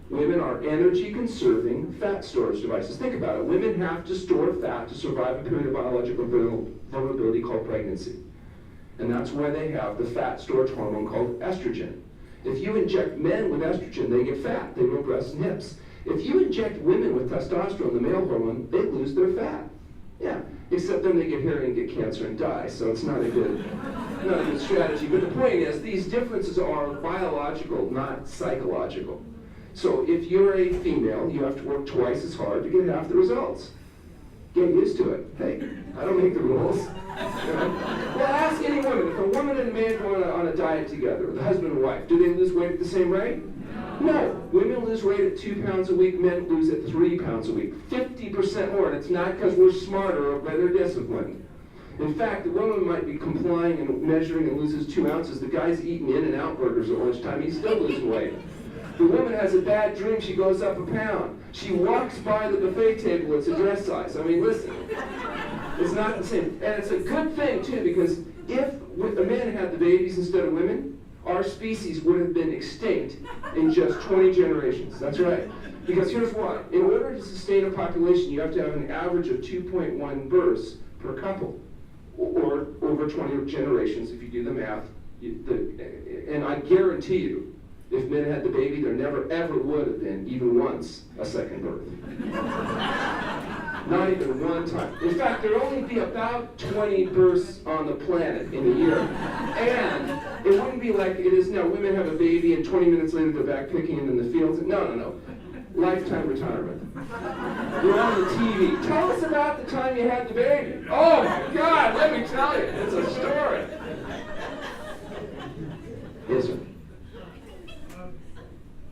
Women are energy-conserving fat storage devices. Think about it. Women have to store fat to survive a period of biological vulnerability called pregnancy. And that's why they have the fat storage hormone called estrogen. If you inject men with estrogen, they get fat. They grow breasts and hips. If you inject women with testosterone, the male hormone, they lose their fat. Yeah, except then they get hairy and get cancer and die, so it's not a good strategy. But the point is, these differences are biological, not psychological. So if you're a female, you have to work twice as hard to get half the results. Get used to it. Hey, I don't make the rules. Well, ask any woman. If a woman and a man go on a diet together, the husband and wife, do they lose weight at the same rate? No. Women lose weight at 2 pounds a week, men lose at 3 pounds a week. 50% more, and it's not because we're smarter or better disciplined. In fact, the woman might be complying and measuring and loses 2 ounces. The guy's eating In-N-Out burgers at lunchtime, he's still losing weight. The woman has a bad dream, she goes up a pound. She walks by the buffet table, it's a dress size. I mean, listen, it's not the same. And it's a good thing, too, because if a man had the babies instead of women, our species would have been extinct in just 20 generations. That's right. Because here's why. In order to sustain a population, you have to have an average of 2.1 births per couple, or over 20 generations, if you do the math. And I guarantee you, if men had the baby, there never ever would have been, even once, a second birth. Not even one time. In fact, there'd only be about 20 births on the planet in a year. And it wouldn't be like it is now. Women have a baby and 20 minutes later they're back picking it in the fields. No. Lifetime retirement. You're on the TV. Tell us about the time you had the baby. Oh my God, let me tell you. It's a story. Yes, sir.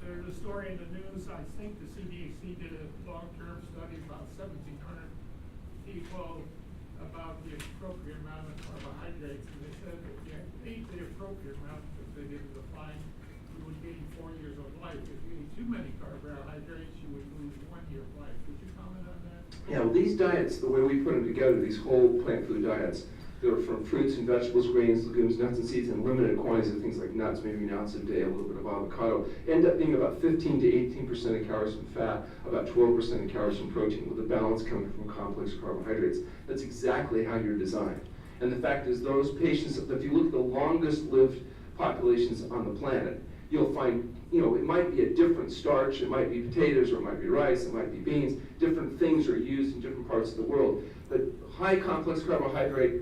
There's a story in the news, I think the CDC did a long-term study about 1,700 people about the appropriate amount of carbohydrates, and they said that if you ate the appropriate amount, because they didn't define, you would gain 4 years of life. If you ate too many carbohydrates, you would lose 1 year of life. Would you comment on that? Yeah, well, these diets, the way we put them together, these whole plant food diets, they're from fruits and vegetables, grains, legumes, nuts and seeds, and limited quantities of things like nuts, maybe an ounce a day, a little bit of avocado, end up being about 15 to 18% of calories from fat, about 12% of calories from protein, with the balance coming from complex carbohydrates. That's exactly how you're designed. And the fact is, those patients, if you look at the longest lived populations on the planet, you'll find, it might be a different starch, it might be potatoes, or it might be rice, it might be beans, different things are used in different parts of the world. But high complex carbohydrate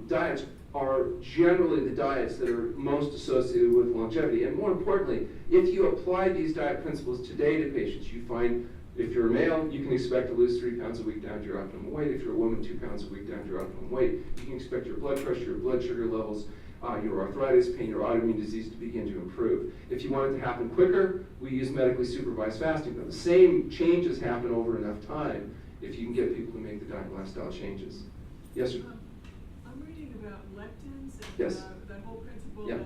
diets are generally the diets that are most associated with longevity. And more importantly, if you apply these diet principles today to patients, you find if you're a male, you can expect to lose 3 pounds a week down to your optimum weight. If you're a woman, 2 pounds a week down to your optimum weight. You can expect your blood pressure, your blood sugar levels, your arthritis, pain, your autoimmune disease to begin to improve. If you want it to happen quicker, we use medically supervised fasting. But the same changes happen over enough time if you can get people to make the diet and lifestyle changes. Yes, sir? I'm reading about lectins and Yes. that whole principle Yeah.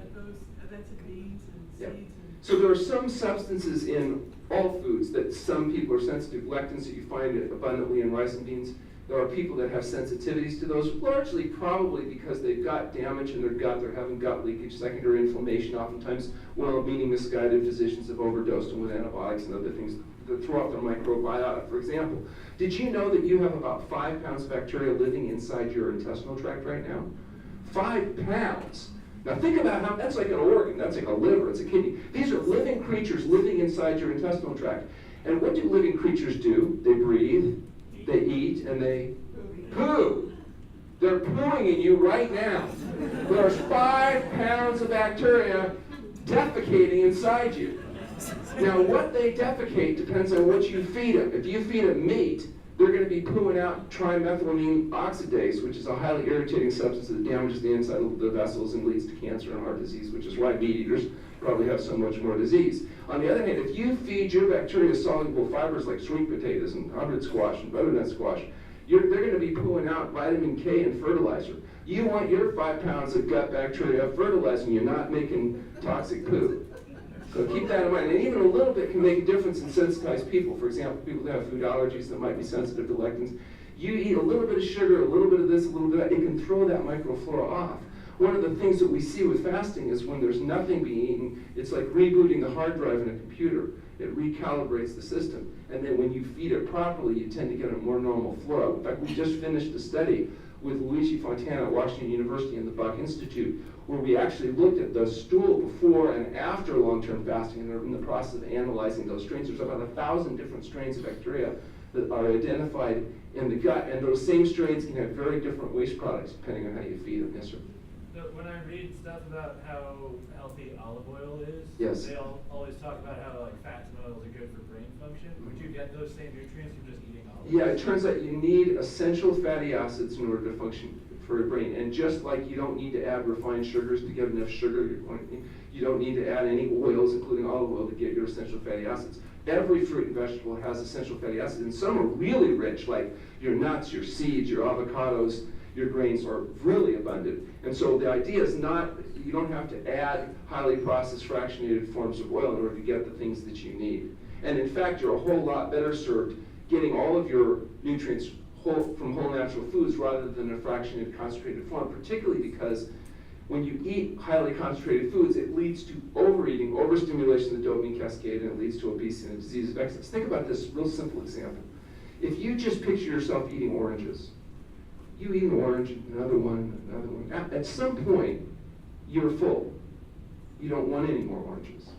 that's in beans and Yeah. seeds and. So there are some substances in all foods that some people are sensitive to. Lectins that you find abundantly in rice and beans. There are people that have sensitivities to those, largely probably because they've got damage in their gut, they're having gut leakage, secondary inflammation. Oftentimes, well-meaning misguided physicians have overdosed them with antibiotics and other things that throw off their microbiota. For example, did you know that you have about 5 pounds of bacteria living inside your intestinal tract right now? 5 pounds. Now think about how, that's like an organ, that's like a liver, it's a kidney. These are living creatures living inside your intestinal tract. And what do living creatures do? They breathe, they eat, and they poo. They're pooing in you right now. There's 5 pounds of bacteria defecating inside you. Now what they defecate depends on what you feed them. If you feed them meat, they're going to be pooing out trimethylamine oxidase, which is a highly irritating substance that damages the inside of the vessels and leads to cancer and heart disease, which is why meat eaters probably have so much more disease. On the other hand, if you feed your bacteria soluble fibers like sweet potatoes and Hubbard squash and butternut squash, they're going to be pooing out vitamin K and fertilizer. You want your 5 pounds of gut bacteria fertilizing you, not making toxic poo. So keep that in mind. And even a little bit can make a difference in sensitized people. For example, people that have food allergies that might be sensitive to lectins. You eat a little bit of sugar, a little bit of this, a little bit of that, it can throw that microflora off. One of the things that we see with fasting is when there's nothing being eaten, it's like rebooting the hard drive in a computer. It recalibrates the system. And then when you feed it properly, you tend to get a more normal flora. In fact, we just finished a study with Luigi Fontana at Washington University and the Buck Institute, where we actually looked at the stool before and after long-term fasting, and are in the process of analyzing those strains. There's about 1,000 different strains of bacteria that are identified in the gut, and those same strains can have very different waste products depending on how you feed them. Yes, sir? So when I read stuff about how healthy olive oil is, Yes. they always talk about how like fats and oils are good for brain function. Would you get those same nutrients from just eating olive oil? Yeah, it turns out you need essential fatty acids in order to function for your brain. And just like you don't need to add refined sugars to get enough sugar, you don't need to add any oils, including olive oil, to get your essential fatty acids. Every fruit and vegetable has essential fatty acids, and some are really rich, like your nuts, your seeds, your avocados, your grains are really abundant. And so the idea is not, you don't have to add highly processed fractionated forms of oil in order to get the things that you need. And in fact, you're a whole lot better served getting all of your nutrients from whole natural foods rather than a fractionated concentrated form, particularly because when you eat highly concentrated foods, it leads to overeating, overstimulation of the dopamine cascade, and it leads to obesity and disease of excess. Think about this real simple example. If you just picture yourself eating oranges, you eat an orange, another one, another one. At some point, you're full. You don't want any more oranges.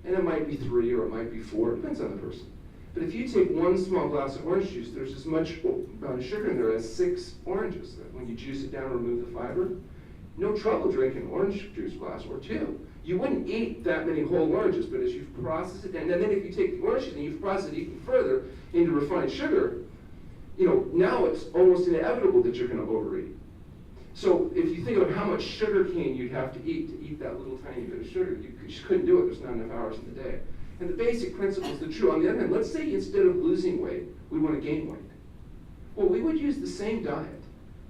And it might be 3 or it might be 4, it depends on the person. But if you take 1 small glass of orange juice, there's as much sugar in there as 6 oranges. When you juice it down and remove the fiber, no trouble drinking orange juice glass or 2. You wouldn't eat that many whole oranges, but as you process it, and then if you take the oranges and you process it even further into refined sugar, now it's almost inevitable that you're going to overeat. So if you think of how much sugar cane you'd have to eat that little tiny bit of sugar, you just couldn't do it. There's not enough hours in the day. And the basic principles are true. On the other hand, let's say instead of losing weight, we want to gain weight. Well, we would use the same diet,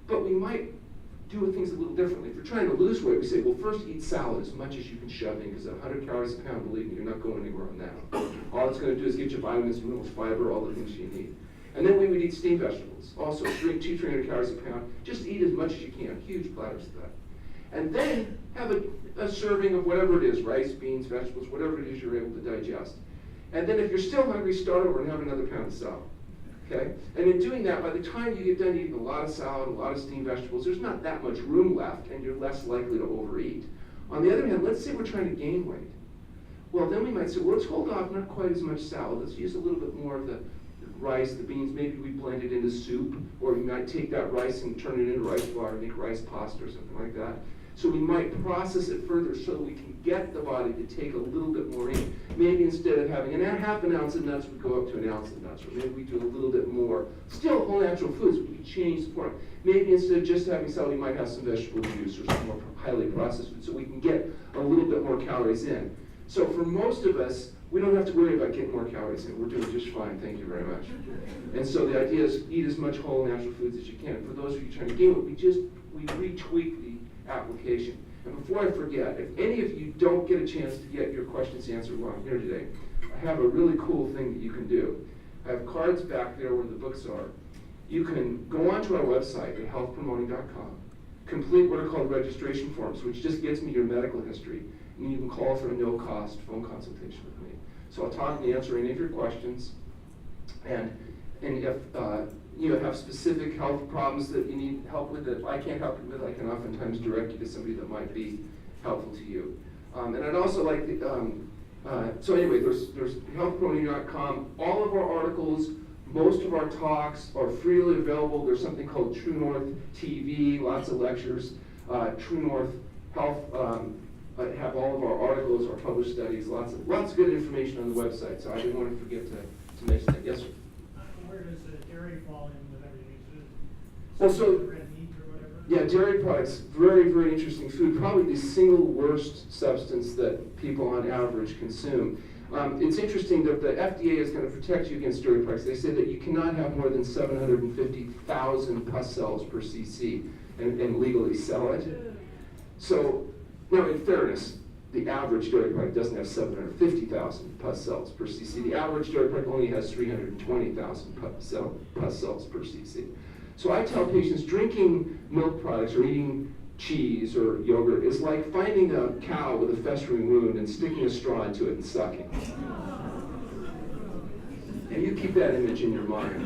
but we might do things a little differently. If you're trying to lose weight, we say, well, first eat salad as much as you can shove in, because at 100 calories a pound, believe me, you're not going anywhere on that. All it's going to do is get you vitamins, minerals, fiber, all the things you need. And then we would eat steamed vegetables. Also, 300 calories a pound. Just eat as much as you can, huge platters of that. And then have a serving of whatever it is, rice, beans, vegetables, whatever it is you're able to digest. And then if you're still hungry, start over and have another pound of salad. Okay? And in doing that, by the time you get done eating a lot of salad, a lot of steamed vegetables, there's not that much room left, and you're less likely to overeat. On the other hand, let's say we're trying to gain weight. Well, then we might say, well, let's hold off not quite as much salad. Let's use a little bit more of the rice, the beans, maybe we blend it into soup, or we might take that rice and turn it into rice flour and make rice pasta or something like that. So we might process it further so we can get the body to take a little bit more in. Maybe instead of having half an ounce of nuts, we go up to an ounce of nuts, or maybe we do a little bit more. Still whole natural foods, we can change the form. Maybe instead of just having salad, we might have some vegetable juice or some more highly processed food, so we can get a little bit more calories in. So for most of us, we don't have to worry about getting more calories in. We're doing just fine, thank you very much. And so the idea is eat as much whole natural foods as you can. For those of you trying to gain weight, we retweak the application. And before I forget, if any of you don't get a chance to get your questions answered while I'm here today, I have a really cool thing that you can do. I have cards back there where the books are. You can go onto our website at healthpromoting.com, complete what are called registration forms, which just gets me your medical history, and you can call for a no-cost phone consultation with me. So I'll talk and answer any of your questions, and if you have specific health problems that you need help with that I can't help you with, I can oftentimes direct you to somebody that might be helpful to you. And I'd also like to, so anyway, there's healthpromoting.com. All of our articles, most of our talks are freely available. There's something called True North TV, lots of lectures. True North Health have all of our articles, our published studies, lots of good information on the website. So I didn't want to forget to mention that. Yes, sir. Where does the dairy fall in with everything? Well, so red meat or whatever? yeah, dairy products, very, very interesting food. Probably the single worst substance that people on average consume. It's interesting that the FDA is going to protect you against dairy products. They say that you cannot have more than 750,000 pus cells per cc and legally sell it. So, now in fairness, the average dairy product doesn't have 750,000 pus cells per cc. The average dairy product only has 320,000 pus cells per cc. So I tell patients drinking milk products or eating cheese or yogurt is like finding a cow with a festering wound and sticking a straw into it and sucking. And you keep that image in your mind.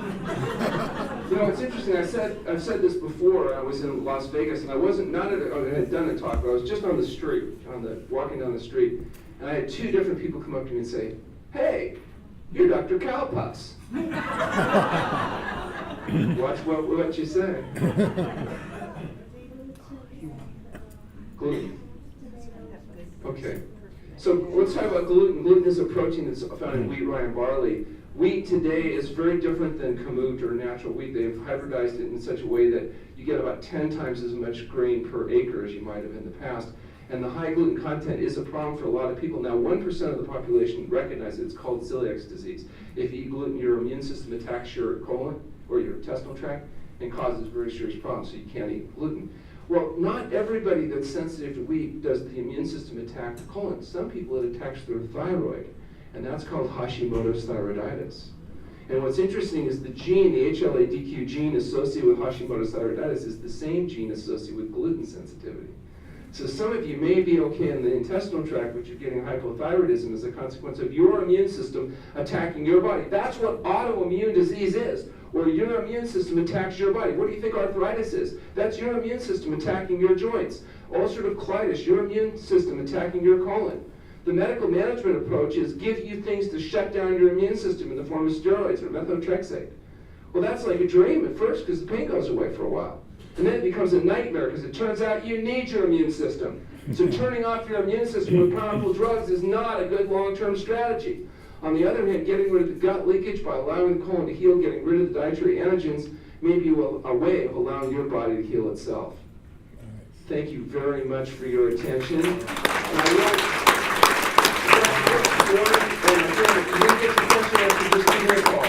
You know, it's interesting. I've said this before. I was in Las Vegas, and I had done a talk, but I was just on the street, walking down the street, and I had two different people come up to me and say, "Hey, you're Dr. Cowpus." Watch what you say. Gluten. Okay. So let's talk about gluten. Gluten is a protein that's found in wheat, rye, and barley. Wheat today is very different than kamut or natural wheat. They've hybridized it in such a way that you get about 10 times as much grain per acre as you might have in the past. And the high gluten content is a problem for a lot of people. Now, 1% of the population recognize it. It's called celiac disease. If you eat gluten, your immune system attacks your colon or your intestinal tract and causes very serious problems, so you can't eat gluten. Well, not everybody that's sensitive to wheat does the immune system attack the colon. Some people it attacks their thyroid, and that's called Hashimoto's thyroiditis. And what's interesting is the gene, the HLA-DQ gene associated with Hashimoto's thyroiditis is the same gene associated with gluten sensitivity. So some of you may be okay in the intestinal tract, but you're getting hypothyroidism as a consequence of your immune system attacking your body. That's what autoimmune disease is, where your immune system attacks your body. What do you think arthritis is? That's your immune system attacking your joints. Ulcerative colitis, your immune system attacking your colon. The medical management approach is give you things to shut down your immune system in the form of steroids or methotrexate. Well, that's like a dream at first because the pain goes away for a while. And then it becomes a nightmare because it turns out you need your immune system. So turning off your immune system with powerful drugs is not a good long-term strategy. On the other hand, getting rid of the gut leakage by allowing the colon to heal, getting rid of the dietary antigens, may be a way of allowing your body to heal itself. Thank you very much for your attention. And I will, if you didn't get your question answered, just give me a call.